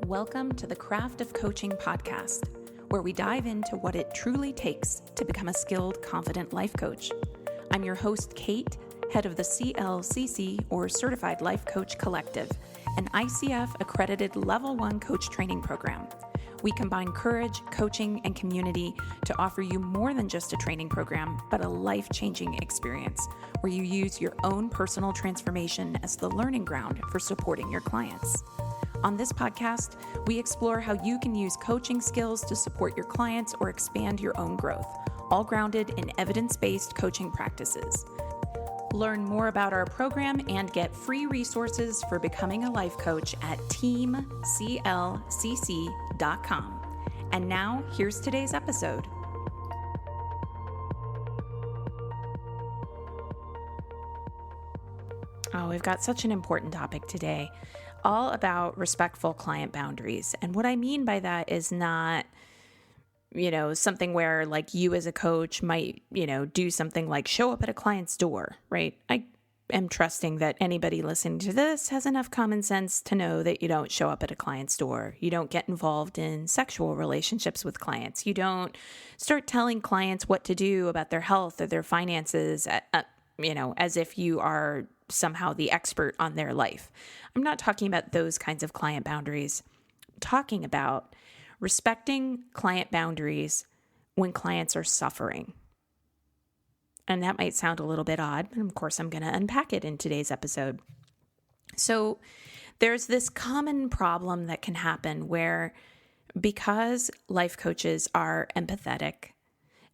Welcome to the Craft of Coaching podcast, where we dive into what it truly takes to become a skilled, confident life coach. I'm your host, Kate, head of the CLCC, or Certified Life Coach Collective, an ICF-Accredited Level 1 coach training program. We combine courage, coaching, and community to offer you more than just a training program, but a life-changing experience where you use your own personal transformation as the learning ground for supporting your clients. On this podcast, we explore how you can use coaching skills to support your clients or expand your own growth, all grounded in evidence-based coaching practices. Learn more about our program and get free resources for becoming a life coach at teamclcc.com. And now, here's today's episode. Oh, we've got such an important topic today, all about respectful client boundaries. And what I mean by that is not, something where like you as a coach might, do something like show up at a client's door, right? I am trusting that anybody listening to this has enough common sense to know that you don't show up at a client's door. You don't get involved in sexual relationships with clients. You don't start telling clients what to do about their health or their finances, as if you are somehow the expert on their life. I'm not talking about those kinds of client boundaries. I'm talking about respecting client boundaries when clients are suffering. And that might sound a little bit odd, but of course I'm going to unpack it in today's episode. So there's this common problem that can happen where, because life coaches are empathetic,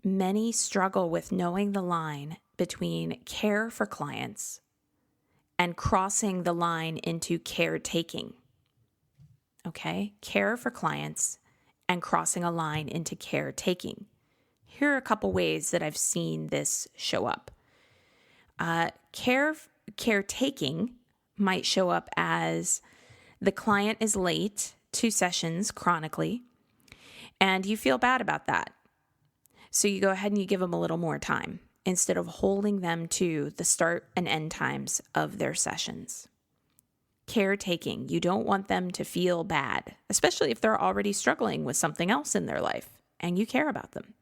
many struggle with knowing the line between care for clients and crossing the line into caretaking. Okay? Care for clients and crossing a line into caretaking. Here are a couple ways that I've seen this show up. Caretaking might show up as the client is late to sessions chronically, and you feel bad about that. So you go ahead and you give them a little more time instead of holding them to the start and end times of their sessions. Caretaking, you don't want them to feel bad, especially if they're already struggling with something else in their life and you care about them.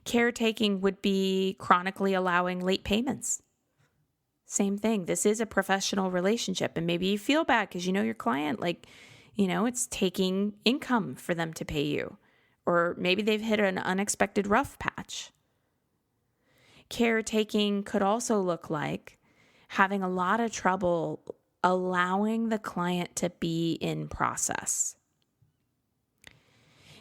Caretaking would be chronically allowing late payments. Same thing. This is a professional relationship, and maybe you feel bad because you know your client, it's taking income for them to pay you, or maybe they've hit an unexpected rough patch. Caretaking could also look like having a lot of trouble allowing the client to be in process.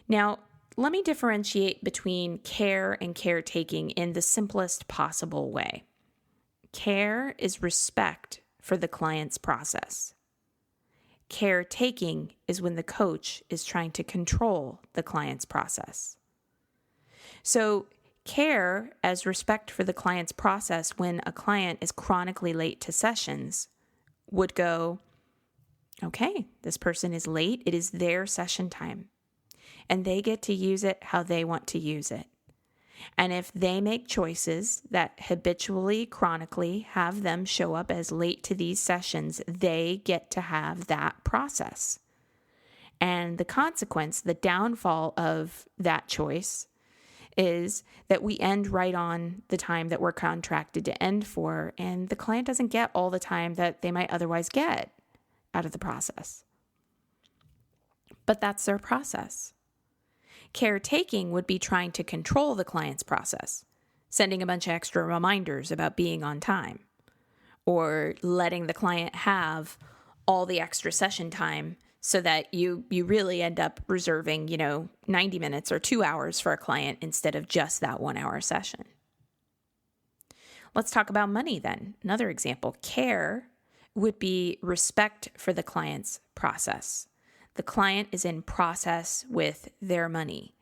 Now, let me differentiate between care and caretaking in the simplest possible way. Care is respect for the client's process. Caretaking is when the coach is trying to control the client's process. So, care as respect for the client's process when a client is chronically late to sessions would go, okay, this person is late. It is their session time, and they get to use it how they want to use it. And if they make choices that habitually, chronically have them show up as late to these sessions, they get to have that process. And the consequence, the downfall of that choice, is that we end right on the time that we're contracted to end for, and the client doesn't get all the time that they might otherwise get out of the process. But that's their process. Caretaking would be trying to control the client's process, sending a bunch of extra reminders about being on time, or letting the client have all the extra session time so that you really end up reserving, 90 minutes or 2 hours for a client instead of just that 1 hour session. Let's talk about money then. Another example, care would be respect for the client's process. The client is in process with their money,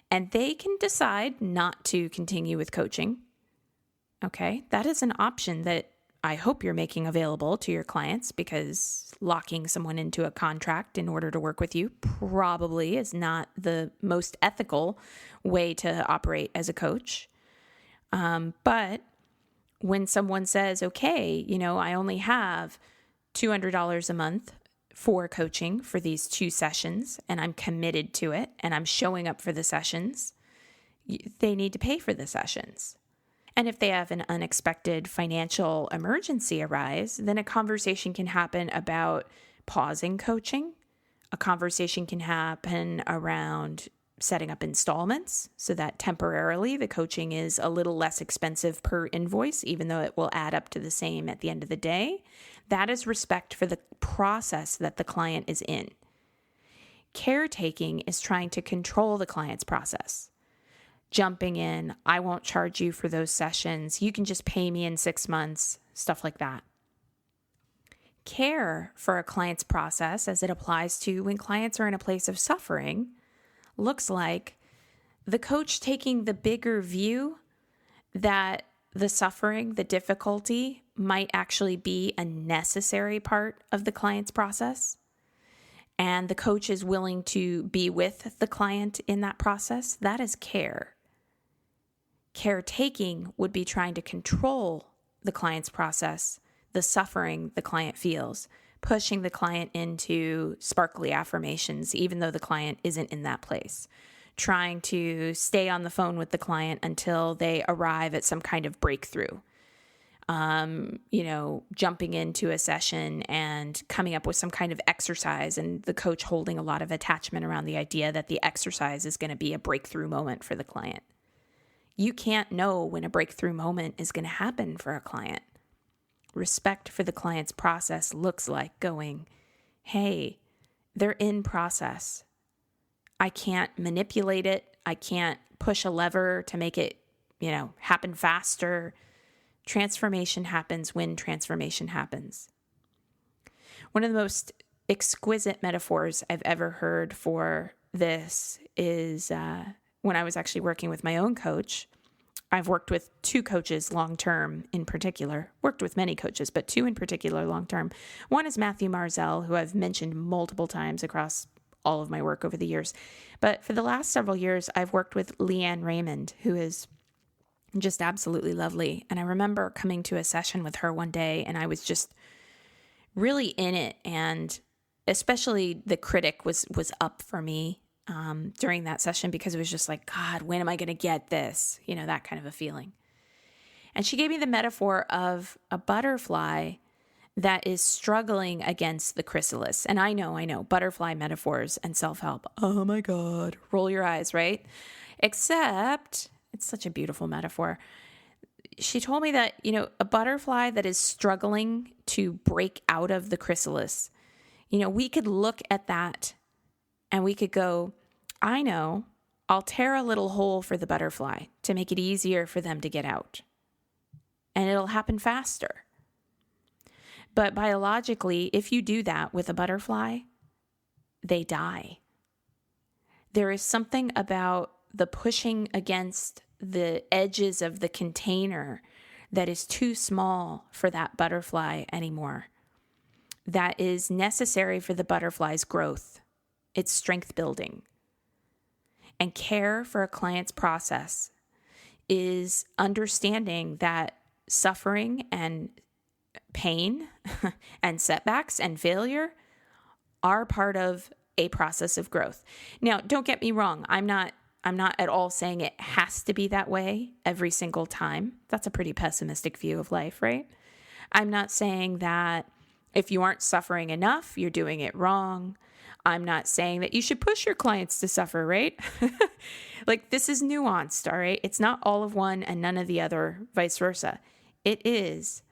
and they can decide not to continue with coaching. Okay, that is an option that I hope you're making available to your clients, because locking someone into a contract in order to work with you probably is not the most ethical way to operate as a coach. But when someone says, okay, I only have $200 a month for coaching for these 2 sessions and I'm committed to it and I'm showing up for the sessions, they need to pay for the sessions. And if they have an unexpected financial emergency arise, then a conversation can happen about pausing coaching. A conversation can happen around setting up installments so that temporarily the coaching is a little less expensive per invoice, even though it will add up to the same at the end of the day. That is respect for the process that the client is in. Caretaking is trying to control the client's process. Jumping in, I won't charge you for those sessions. You can just pay me in 6 months, stuff like that. Care for a client's process, as it applies to when clients are in a place of suffering, looks like the coach taking the bigger view that the suffering, the difficulty might actually be a necessary part of the client's process. And the coach is willing to be with the client in that process. That is care. Caretaking would be trying to control the client's process, the suffering the client feels, pushing the client into sparkly affirmations, even though the client isn't in that place, trying to stay on the phone with the client until they arrive at some kind of breakthrough, jumping into a session and coming up with some kind of exercise, and the coach holding a lot of attachment around the idea that the exercise is going to be a breakthrough moment for the client. You can't know when a breakthrough moment is going to happen for a client. Respect for the client's process looks like going, hey, they're in process. I can't manipulate it. I can't push a lever to make it, happen faster. Transformation happens when transformation happens. One of the most exquisite metaphors I've ever heard for this is when I was actually working with my own coach. I've worked with 2 coaches long-term in particular, worked with many coaches, but 2 in particular long-term. One is Matthew Marzell, who I've mentioned multiple times across all of my work over the years. But for the last several years, I've worked with Leanne Raymond, who is just absolutely lovely. And I remember coming to a session with her one day and I was just really in it. And especially the critic was up for me during that session, because it was just like, God, when am I going to get this? That kind of a feeling. And she gave me the metaphor of a butterfly that is struggling against the chrysalis. And I know, butterfly metaphors and self-help. Oh my God, roll your eyes, right? Except it's such a beautiful metaphor. She told me that, a butterfly that is struggling to break out of the chrysalis, we could look at that and we could go, I know, I'll tear a little hole for the butterfly to make it easier for them to get out. And it'll happen faster. But biologically, if you do that with a butterfly, they die. There is something about the pushing against the edges of the container that is too small for that butterfly anymore. That is necessary for the butterfly's growth, its strength building. And care for a client's process is understanding that suffering and pain and setbacks and failure are part of a process of growth. Now, don't get me wrong. I'm not at all saying it has to be that way every single time. That's a pretty pessimistic view of life, right? I'm not saying that if you aren't suffering enough, you're doing it wrong. I'm not saying that you should push your clients to suffer, right? Like, this is nuanced, all right? It's not all of one and none of the other, vice versa. It is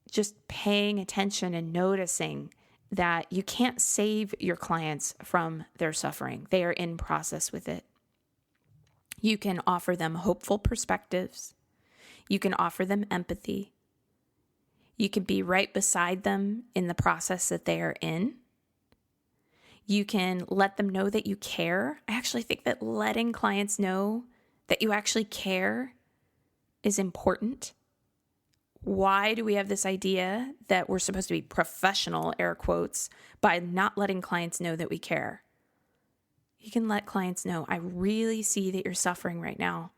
just paying attention and noticing that you can't save your clients from their suffering. They are in process with it. You can offer them hopeful perspectives. You can offer them empathy. You can be right beside them in the process that they are in. You can let them know that you care. I actually think that letting clients know that you actually care is important. Why do we have this idea that we're supposed to be professional, air quotes, by not letting clients know that we care? You can let clients know, I really see that you're suffering right now.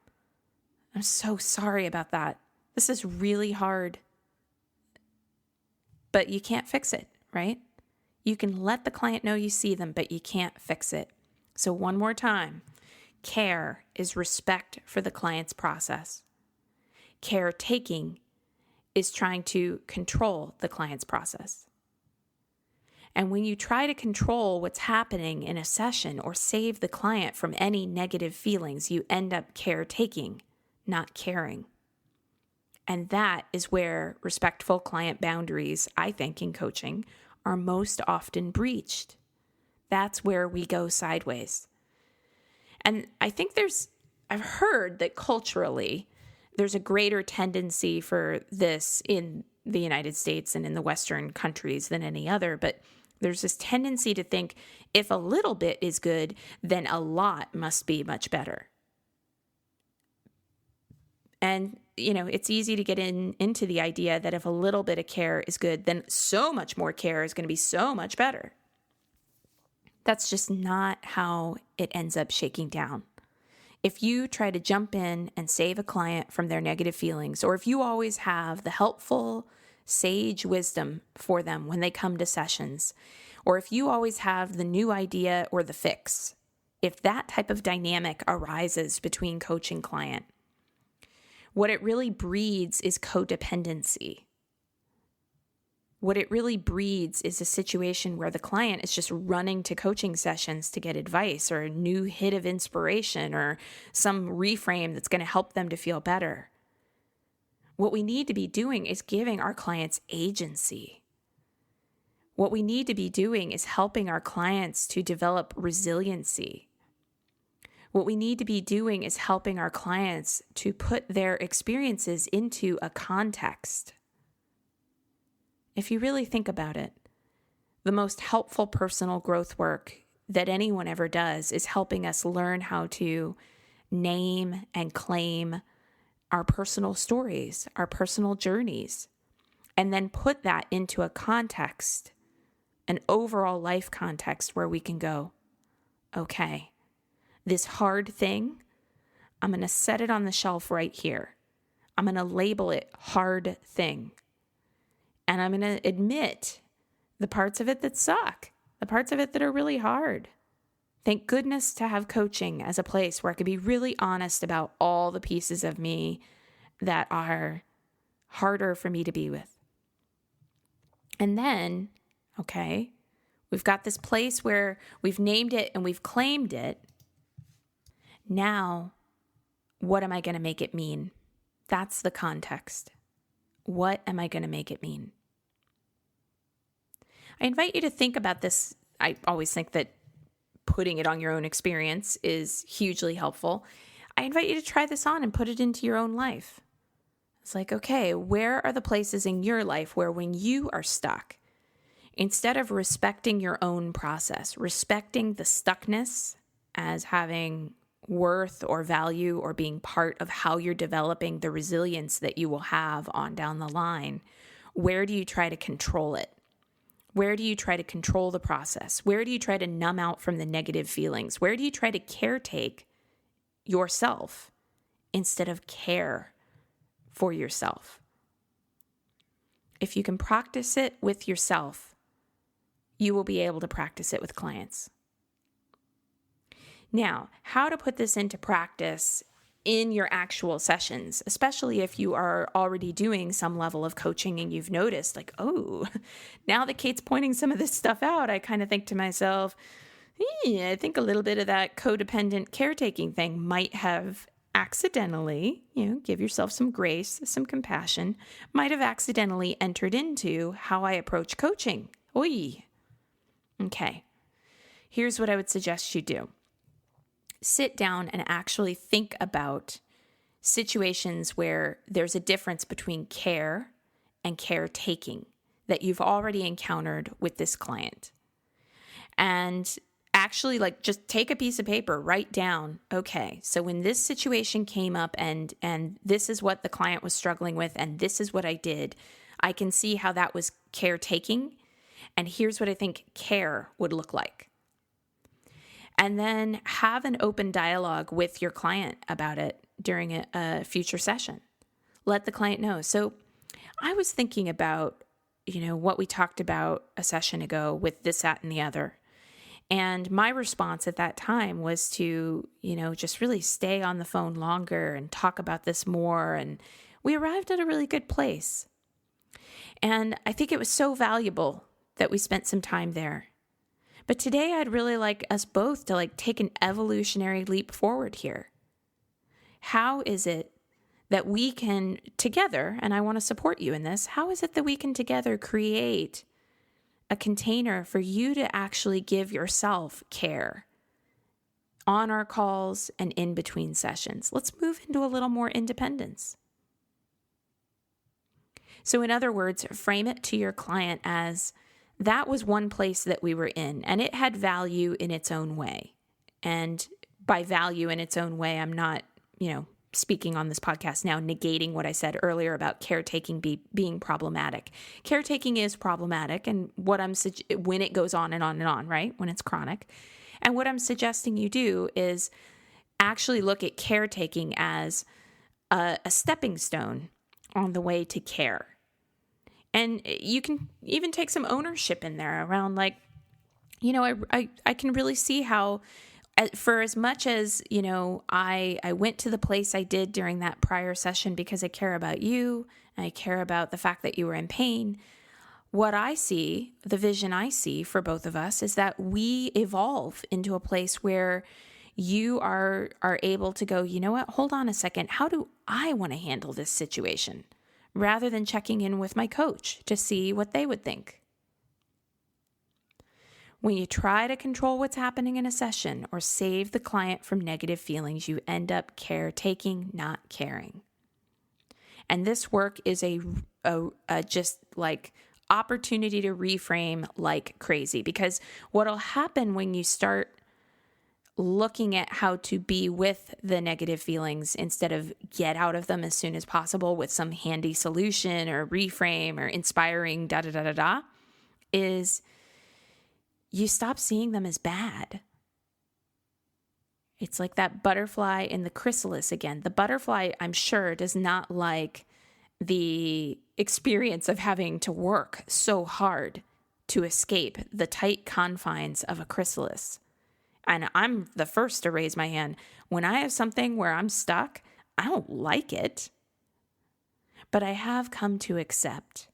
I'm so sorry about that. This is really hard. But you can't fix it, right? You can let the client know you see them, but you can't fix it. So one more time, care is respect for the client's process. Caretaking is trying to control the client's process. And when you try to control what's happening in a session or save the client from any negative feelings, you end up caretaking, not caring. And that is where respectful client boundaries, I think, in coaching, are most often breached. That's where we go sideways. And I think I've heard that culturally, there's a greater tendency for this in the United States and in the Western countries than any other, but there's this tendency to think if a little bit is good, then a lot must be much better. And, it's easy to get into the idea that if a little bit of care is good, then so much more care is going to be so much better. That's just not how it ends up shaking down. If you try to jump in and save a client from their negative feelings, or if you always have the helpful, sage wisdom for them when they come to sessions, or if you always have the new idea or the fix, if that type of dynamic arises between coach and client, what it really breeds is codependency. What it really breeds is a situation where the client is just running to coaching sessions to get advice or a new hit of inspiration or some reframe that's going to help them to feel better. What we need to be doing is giving our clients agency. What we need to be doing is helping our clients to develop resiliency. What we need to be doing is helping our clients to put their experiences into a context. If you really think about it, the most helpful personal growth work that anyone ever does is helping us learn how to name and claim our personal stories, our personal journeys, and then put that into a context, an overall life context where we can go, okay, this hard thing, I'm going to set it on the shelf right here. I'm going to label it hard thing. And I'm going to admit the parts of it that suck, the parts of it that are really hard. Thank goodness to have coaching as a place where I could be really honest about all the pieces of me that are harder for me to be with. And then, okay, we've got this place where we've named it and we've claimed it. Now, what am I going to make it mean? That's the context. What am I going to make it mean? I invite you to think about this. I always think that putting it on your own experience is hugely helpful. I invite you to try this on and put it into your own life. It's like, okay, where are the places in your life where when you are stuck, instead of respecting your own process, respecting the stuckness as having worth or value or being part of how you're developing the resilience that you will have on down the line, where do you try to control it? Where do you try to control the process? Where do you try to numb out from the negative feelings? Where do you try to caretake yourself instead of care for yourself? If you can practice it with yourself, you will be able to practice it with clients. Now, how to put this into practice in your actual sessions, especially if you are already doing some level of coaching and you've noticed like, oh, now that Kate's pointing some of this stuff out, I kind of think to myself, I think a little bit of that codependent caretaking thing might have accidentally, give yourself some grace, some compassion, might have accidentally entered into how I approach coaching. Oy. Okay. Here's what I would suggest you do. Sit down and actually think about situations where there's a difference between care and caretaking that you've already encountered with this client. And actually, just take a piece of paper, write down, okay, so when this situation came up and this is what the client was struggling with and this is what I did, I can see how that was caretaking, and here's what I think care would look like. And then have an open dialogue with your client about it during a future session. Let the client know. So I was thinking about what we talked about a session ago with this, that, and the other. And my response at that time was to, just really stay on the phone longer and talk about this more. And we arrived at a really good place. And I think it was so valuable that we spent some time there. But today I'd really like us both to take an evolutionary leap forward here. How is it that we can together, and I want to support you in this, how is it that we can together create a container for you to actually give yourself care on our calls and in between sessions? Let's move into a little more independence. So in other words, frame it to your client as that was one place that we were in, and it had value in its own way. And by value in its own way, I'm not, speaking on this podcast now, negating what I said earlier about caretaking being problematic. Caretaking is problematic, and when it goes on and on and on, right? When it's chronic. And what I'm suggesting you do is actually look at caretaking as a stepping stone on the way to care. And you can even take some ownership in there around I can really see how, for as much as, I went to the place I did during that prior session because I care about you, and I care about the fact that you were in pain. What I see, the vision I see for both of us, is that we evolve into a place where you are able to go, you know what, hold on a second, how do I want to handle this situation? Rather than checking in with my coach to see what they would think. When you try to control what's happening in a session or save the client from negative feelings, you end up caretaking, not caring. And this work is a opportunity to reframe like crazy, because what'll happen when you start looking at how to be with the negative feelings instead of get out of them as soon as possible with some handy solution or reframe or inspiring is you stop seeing them as bad. It's like that butterfly in the chrysalis again. The butterfly, I'm sure, does not like the experience of having to work so hard to escape the tight confines of a chrysalis. And I'm the first to raise my hand. When I have something where I'm stuck, I don't like it. But I have come to accept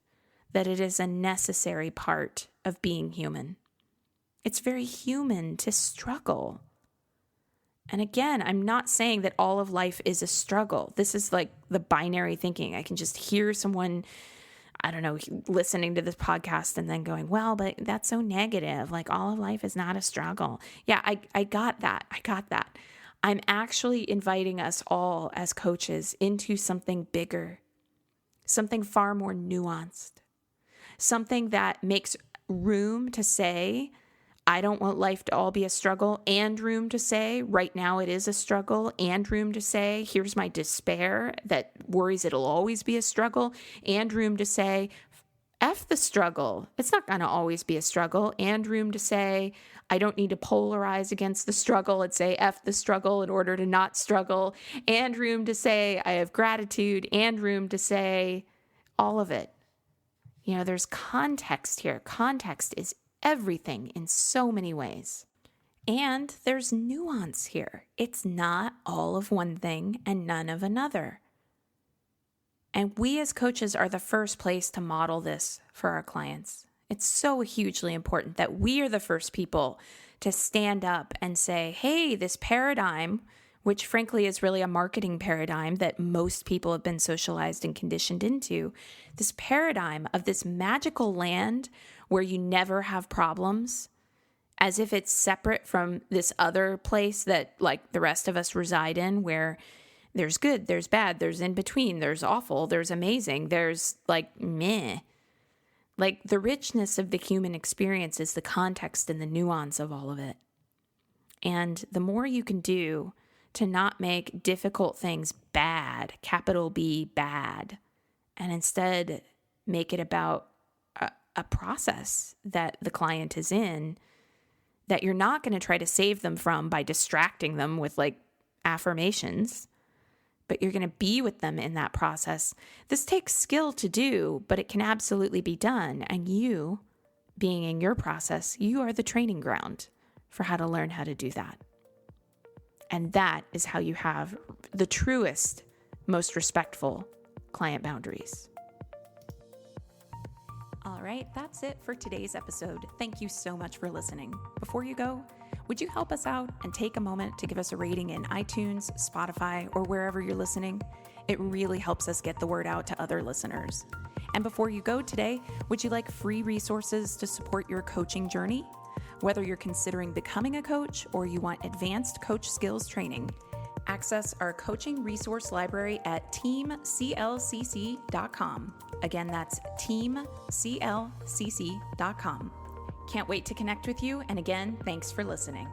that it is a necessary part of being human. It's very human to struggle. And again, I'm not saying that all of life is a struggle. This is like the binary thinking. I can just hear someone, listening to this podcast and then going, well, but that's so negative. All of life is not a struggle. Yeah, I got that. I'm actually inviting us all as coaches into something bigger, something far more nuanced, something that makes room to say, I don't want life to all be a struggle, and room to say, right now it is a struggle, and room to say, here's my despair that worries it'll always be a struggle, and room to say, F the struggle. It's not going to always be a struggle, and room to say, I don't need to polarize against the struggle and say F the struggle in order to not struggle, and room to say, I have gratitude, and room to say, all of it. There's context here. Context is everything in so many ways. And there's nuance here. It's not all of one thing and none of another. And we as coaches are the first place to model this for our clients. It's so hugely important that we are the first people to stand up and say, hey, this paradigm, which frankly is really a marketing paradigm that most people have been socialized and conditioned into, this paradigm of this magical land where you never have problems, as if it's separate from this other place that the rest of us reside in, where there's good, there's bad, there's in between, there's awful, there's amazing, there's meh. The richness of the human experience is the context and the nuance of all of it. And the more you can do to not make difficult things bad, capital B bad, and instead make it about a process that the client is in, that you're not going to try to save them from by distracting them with affirmations, but you're going to be with them in that process. This takes skill to do, but it can absolutely be done. And you, being in your process, you are the training ground for how to learn how to do that. And that is how you have the truest, most respectful client boundaries. All right, that's it for today's episode. Thank you so much for listening. Before you go, would you help us out and take a moment to give us a rating in iTunes, Spotify, or wherever you're listening? It really helps us get the word out to other listeners. And before you go today, would you like free resources to support your coaching journey? Whether you're considering becoming a coach or you want advanced coach skills training, access our coaching resource library at teamclcc.com. Again, that's teamclcc.com. Can't wait to connect with you. And again, thanks for listening.